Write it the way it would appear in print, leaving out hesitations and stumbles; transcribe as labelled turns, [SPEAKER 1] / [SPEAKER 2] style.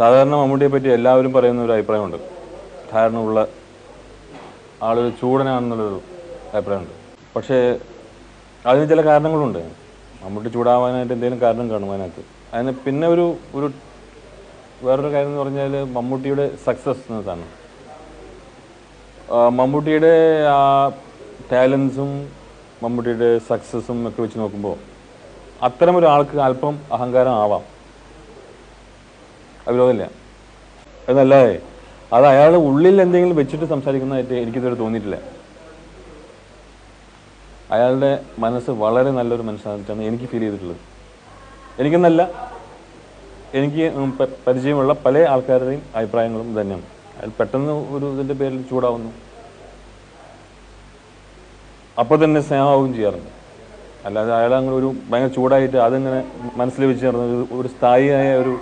[SPEAKER 1] സാധാരണ മമ്മൂട്ടിയെ പറ്റി എല്ലാവരും പറയുന്ന ഒരു അഭിപ്രായമുണ്ട്. ധാരണയുള്ള ആളൊരു ചൂടനാണെന്നുള്ളൊരു അഭിപ്രായമുണ്ട്. പക്ഷേ അതിന് ചില കാരണങ്ങളുണ്ട്. മമ്മൂട്ടി ചൂടാവാനായിട്ട് എന്തെങ്കിലും കാരണം കാണും അതിനകത്ത്. അതിന് പിന്നെ ഒരു വേറൊരു കാര്യം എന്ന് പറഞ്ഞാൽ മമ്മൂട്ടിയുടെ സക്സസ് എന്നതാണ്. മമ്മൂട്ടിയുടെ ആ ടാലൻസും മമ്മൂട്ടിയുടെ സക്സസും ഒക്കെ വെച്ച് നോക്കുമ്പോൾ അത്തരം ഒരാൾക്ക് അല്പം അഹങ്കാരം ആവാം, വിരോധമില്ല. എന്നല്ലാതെ അത് അയാളുടെ ഉള്ളിൽ എന്തെങ്കിലും വെച്ചിട്ട് സംസാരിക്കുന്നതായിട്ട് എനിക്കിതുവരെ തോന്നിയിട്ടില്ല. അയാളുടെ മനസ്സ് വളരെ നല്ലൊരു മനസ്സായിട്ടാണ് എനിക്ക് ഫീൽ ചെയ്തിട്ടുള്ളത്. എനിക്കെന്നല്ല, എനിക്ക് പരിചയമുള്ള പല ആൾക്കാരുടെയും അഭിപ്രായങ്ങളും തന്നെയാണ്. അയാൾ പെട്ടെന്ന് ഒരു ഇതിൻ്റെ പേരിൽ ചൂടാവുന്നു, അപ്പോൾ തന്നെ സ്നേഹമാവുകയും ചെയ്യാറുണ്ട്. അല്ലാതെ അയാൾ അങ്ങനെ ഒരു ഭയങ്കര ചൂടായിട്ട് അതിങ്ങനെ മനസ്സിൽ വെച്ച് നടന്ന ഒരു സ്ഥായിയായ ഒരു